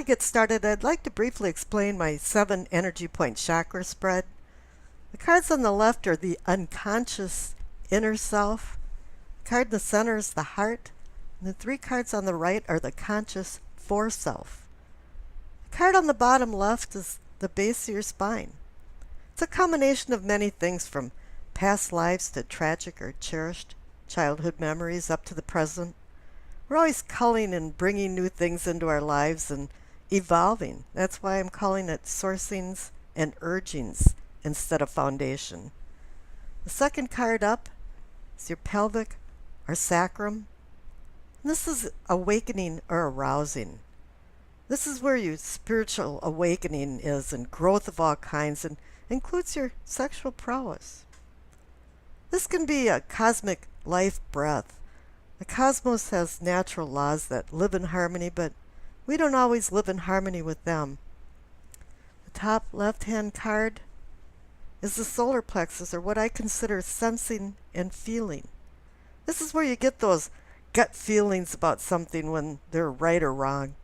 I get started, I'd like to briefly explain my 7 energy point chakra spread. The cards on the left are the unconscious inner self. The card in the center is the heart. And the 3 cards on the right are the conscious foreself. The card on the bottom left is the base of your spine. It's a combination of many things, from past lives to tragic or cherished childhood memories up to the present. We're always culling and bringing new things into our lives and evolving. That's why I'm calling it sourcings and urgings instead of foundation. The second card up is your pelvic or sacrum. And this is awakening or arousing. This is where your spiritual awakening is, and growth of all kinds, and includes your sexual prowess. This can be a cosmic life breath. The cosmos has natural laws that live in harmony, but we don't always live in harmony with them. The top left-hand card is the solar plexus, or what I consider sensing and feeling. This is where you get those gut feelings about something when they're right or wrong.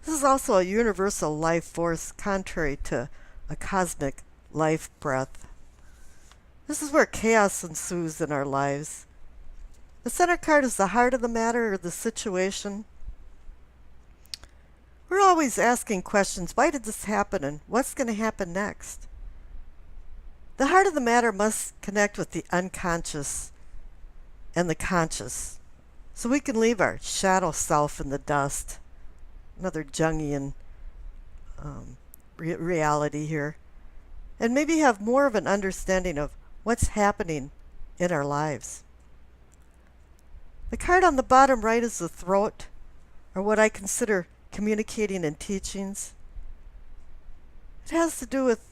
This is also a universal life force, contrary to a cosmic life breath. This is where chaos ensues in our lives. The center card is the heart of the matter, or the situation. We're always asking questions. Why did this happen, and what's going to happen next? The heart of the matter must connect with the unconscious and the conscious, so we can leave our shadow self in the dust. Another Jungian reality here. And maybe have more of an understanding of what's happening in our lives. The card on the bottom right is the throat, or what I consider communicating and teachings. It has to do with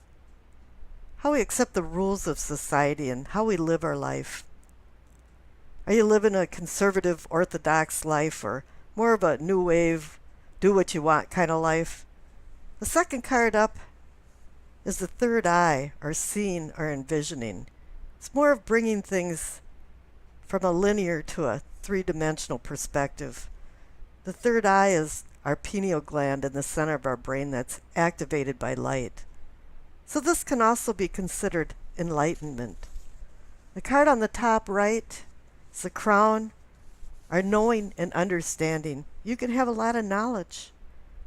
how we accept the rules of society and how we live our life. Are you living a conservative, orthodox life, or more of a new wave, do what you want kind of life? The second card up is the third eye, or seeing or envisioning. It's more of bringing things from a linear to a 3-dimensional perspective. The third eye is our pineal gland in the center of our brain that's activated by light. So this can also be considered enlightenment. The card on the top right is the crown, our knowing and understanding. You can have a lot of knowledge,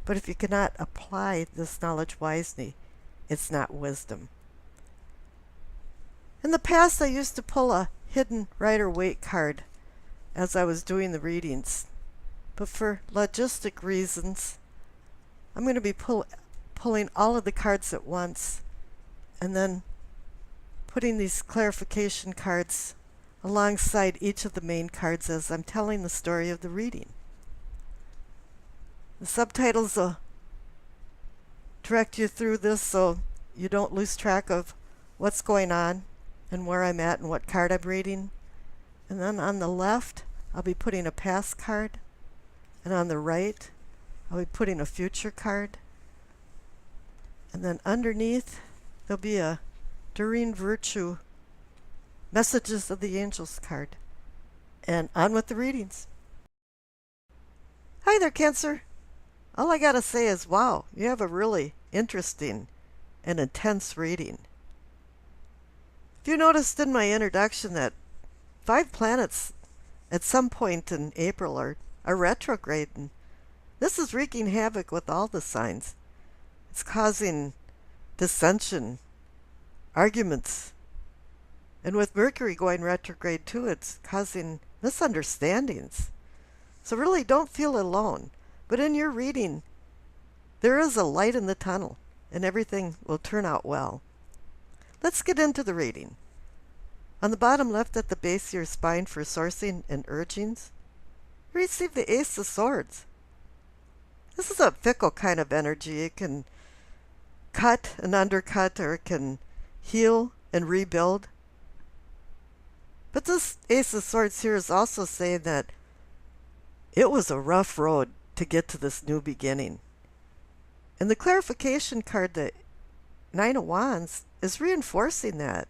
but if you cannot apply this knowledge wisely, it's not wisdom. In the past, I used to pull a hidden Rider-Waite card as I was doing the readings, but for logistic reasons, I'm going to be pulling all of the cards at once, and then putting these clarification cards alongside each of the main cards as I'm telling the story of the reading. The subtitles will direct you through this so you don't lose track of what's going on and where I'm at and what card I'm reading. And then on the left, I'll be putting a past card, and on the right, I'll be putting a future card. And then underneath, there'll be a Doreen Virtue Messages of the Angels card. And on with the readings. Hi there, Cancer. All I gotta say is, wow, you have a really interesting and intense reading. If you noticed in my introduction that 5 planets at some point in April are retrograde, and this is wreaking havoc with all the signs. It's causing dissension, arguments, and with Mercury going retrograde too, it's causing misunderstandings. So really don't feel alone. But in your reading, there is a light in the tunnel, and everything will turn out well. Let's get into the reading. On the bottom left at the base of your spine for sourcing and urgings, you receive the Ace of Swords. This is a fickle kind of energy. It can cut and undercut, or it can heal and rebuild. But this Ace of Swords here is also saying that it was a rough road to get to this new beginning. And the clarification card, the 9 of Wands, is reinforcing that.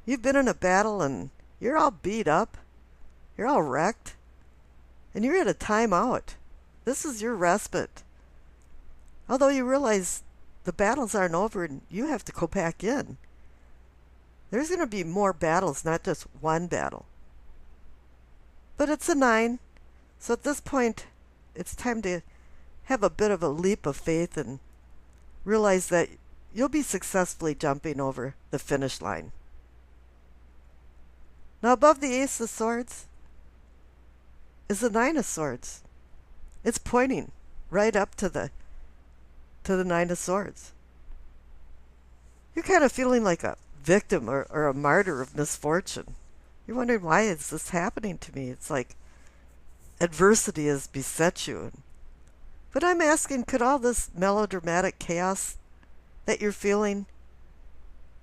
You've been in a battle and you're all beat up, you're all wrecked, and you're at a timeout. This is your respite. Although you realize the battles aren't over and you have to go back in. There's going to be more battles, not just one battle. But it's a 9, so at this point, it's time to have a bit of a leap of faith and realize that you'll be successfully jumping over the finish line. Now above the Ace of Swords is the 9 of Swords. It's pointing right up to the 9 of Swords. You're kind of feeling like a victim or a martyr of misfortune. You're wondering, why is this happening to me? It's like adversity has beset you. But I'm asking, could all this melodramatic chaos that you're feeling,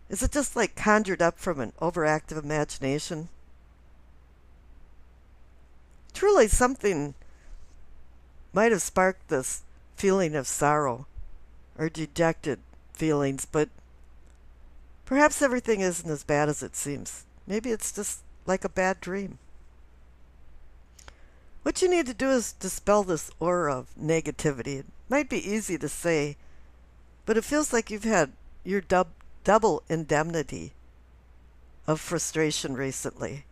is it just like conjured up from an overactive imagination? Truly something might have sparked this feeling of sorrow or dejected feelings, but perhaps everything isn't as bad as it seems. Maybe it's just like a bad dream. What you need to do is dispel this aura of negativity. It might be easy to say, but it feels like you've had your double indemnity of frustration recently.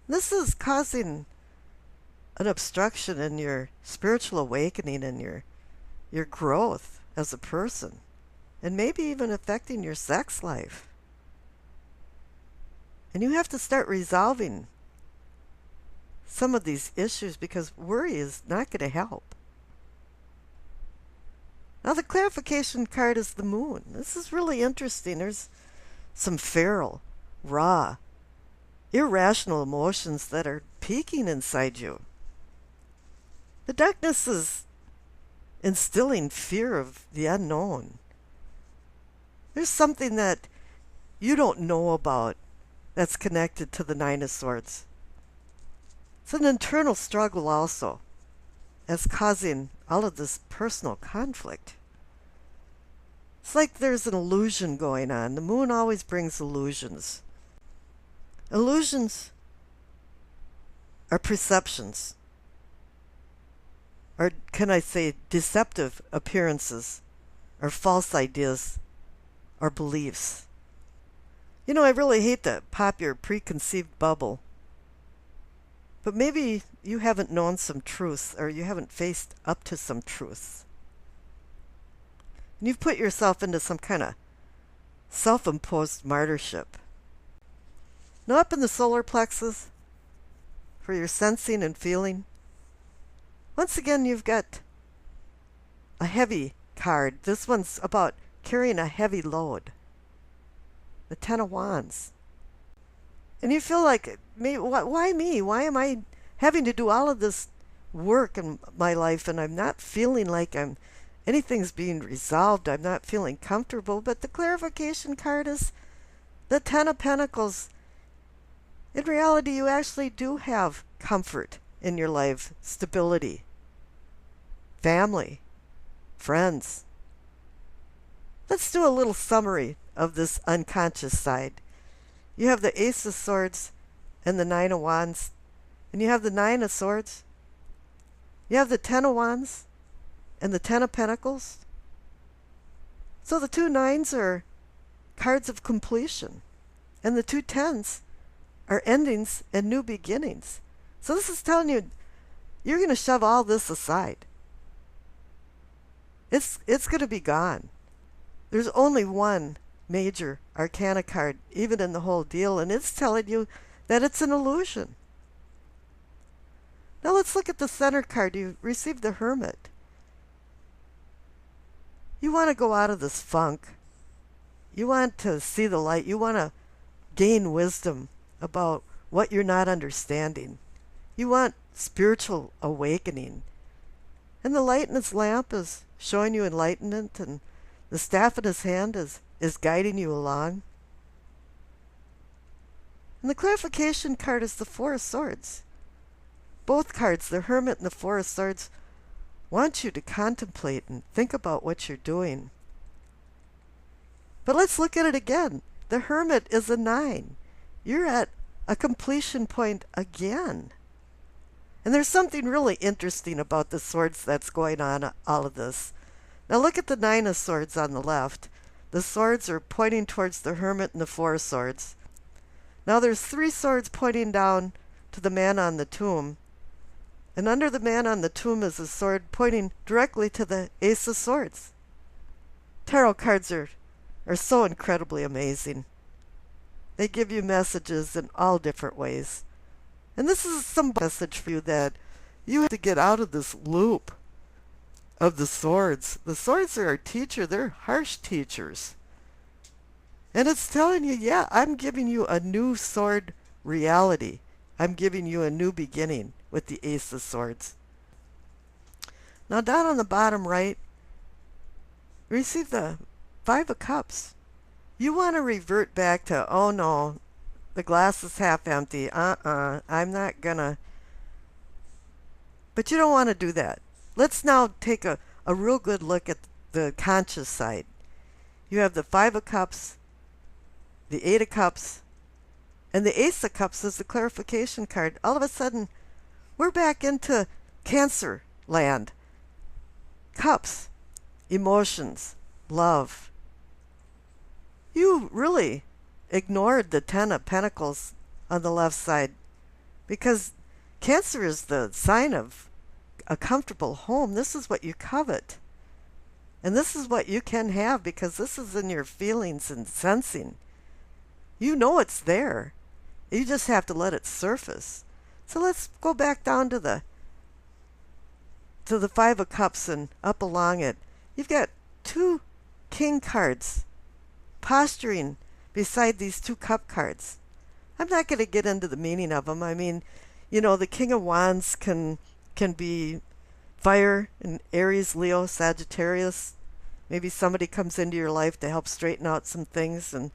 This is causing an obstruction in your spiritual awakening and your growth as a person, and maybe even affecting your sex life. And you have to start resolving some of these issues because worry is not going to help. Now the clarification card is the Moon. This is really interesting. There's some feral, raw, irrational emotions that are peaking inside you. The darkness is instilling fear of the unknown. There's something that you don't know about that's connected to the 9 of Swords. It's an internal struggle also, as causing all of this personal conflict. It's like there's an illusion going on. The Moon always brings illusions. Illusions are perceptions, or can I say deceptive appearances, or false ideas, or beliefs. You know, I really hate to pop your preconceived bubble, but maybe you haven't known some truths, or you haven't faced up to some truths. And you've put yourself into some kind of self-imposed martyrship. Now up in the solar plexus, for your sensing and feeling, once again you've got a heavy card. This one's about carrying a heavy load. The 10 of Wands. And you feel like, why me? Why am I having to do all of this work in my life and I'm not feeling like anything's being resolved? I'm not feeling comfortable. But the clarification card is the 10 of Pentacles. In reality, you actually do have comfort in your life, stability, family, friends. Let's do a little summary of this unconscious side. You have the Ace of Swords and the 9 of Wands, and you have the 9 of Swords. You have the 10 of Wands and the 10 of Pentacles. So the two 9s are cards of completion, and the two 10s are endings and new beginnings. So this is telling you, you're going to shove all this aside. It's going to be gone. There's only one major arcana card, even in the whole deal, and it's telling you that it's an illusion. Now let's look at the center card. You received the Hermit. You want to go out of this funk. You want to see the light. You want to gain wisdom about what you're not understanding. You want spiritual awakening. And the light in his lamp is showing you enlightenment, and the staff in his hand is guiding you along. And the clarification card is the 4 of Swords. Both cards, the Hermit and the 4 of Swords, want you to contemplate and think about what you're doing. But let's look at it again. The Hermit is a 9. You're at a completion point again. And there's something really interesting about the swords that's going on all of this. Now look at the Nine of Swords on the left. The swords are pointing towards the Hermit and the Four Swords. Now there's three swords pointing down to the man on the tomb. And under the man on the tomb is a sword pointing directly to the Ace of Swords. Tarot cards are so incredibly amazing. They give you messages in all different ways. And this is some message for you that you have to get out of this loop of the swords. The swords are our teacher. They're harsh teachers. And it's telling you, yeah, I'm giving you a new sword reality. I'm giving you a new beginning with the Ace of Swords. Now down on the bottom right, you see the Five of Cups. You want to revert back to, oh no, the glass is half empty. I'm not gonna. But you don't want to do that. Let's now take a real good look at the conscious side. You have the Five of Cups, the Eight of Cups, and the Ace of Cups is the clarification card. All of a sudden, we're back into Cancer land. Cups, emotions, love. You really ignored the Ten of Pentacles on the left side because Cancer is the sign of a comfortable home. This is what you covet. And this is what you can have because this is in your feelings and sensing. You know it's there. You just have to let it surface. So let's go back down to the Five of Cups and up along it. You've got two King cards posturing beside these two Cup cards. I'm not going to get into the meaning of them. I mean, you know, the King of Wands can be fire in Aries, Leo, Sagittarius. Maybe somebody comes into your life to help straighten out some things. And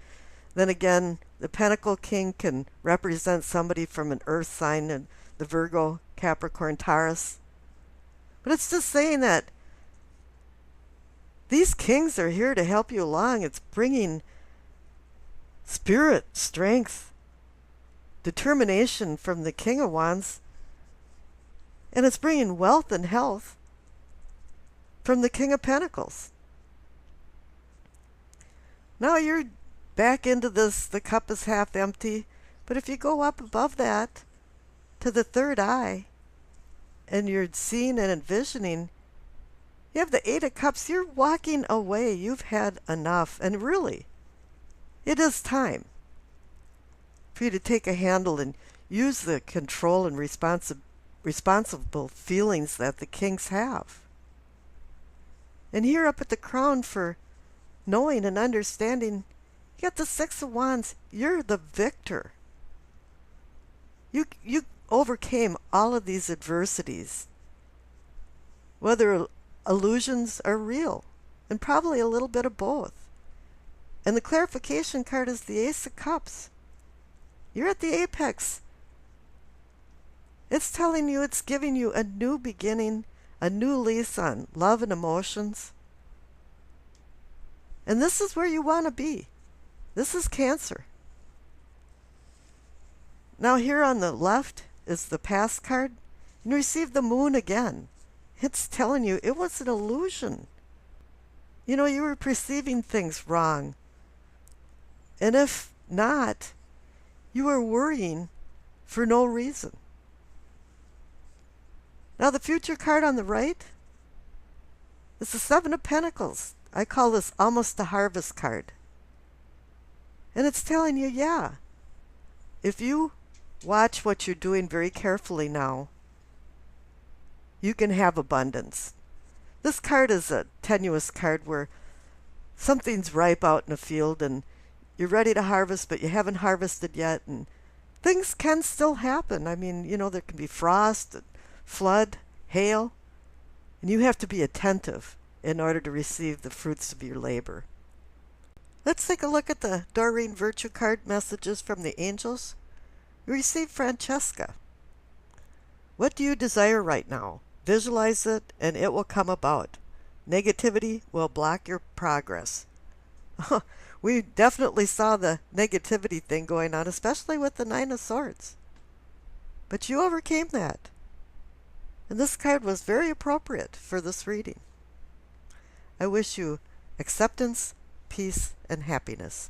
then again, the Pentacle King can represent somebody from an earth sign, and the Virgo, Capricorn, Taurus. But it's just saying that these kings are here to help you along. It's bringing spirit, strength, determination from the King of Wands. And it's bringing wealth and health from the King of Pentacles. Now you're back into this, the cup is half empty. But if you go up above that to the third eye, and you're seeing and envisioning, you have the Eight of Cups. You're walking away. You've had enough. And really, it is time for you to take a handle and use the control and responsible feelings that the kings have. And here up at the crown for knowing and understanding, you got the Six of Wands. You're the victor. You overcame all of these adversities, whether illusions are real, and probably a little bit of both. And the clarification card is the Ace of Cups. You're at the apex. It's telling you, it's giving you a new beginning, a new lease on love and emotions. And this is where you want to be. This is Cancer. Now here on the left is the past card. You receive the Moon again. It's telling you it was an illusion. You know, you were perceiving things wrong. And if not, you were worrying for no reason. Now the future card on the right is the Seven of Pentacles. I call this almost a harvest card. And it's telling you, yeah, if you watch what you're doing very carefully now, you can have abundance. This card is a tenuous card where something's ripe out in a field and you're ready to harvest, but you haven't harvested yet, and things can still happen. I mean, you know, there can be frost, flood, hail, and you have to be attentive in order to receive the fruits of your labor. Let's take a look at the Doreen Virtue card messages from the angels. You receive Francesca. What do you desire right now? Visualize it and it will come about. Negativity will block your progress. We definitely saw the negativity thing going on, especially with the Nine of Swords. But you overcame that. And this card was very appropriate for this reading. I wish you acceptance, peace, and happiness.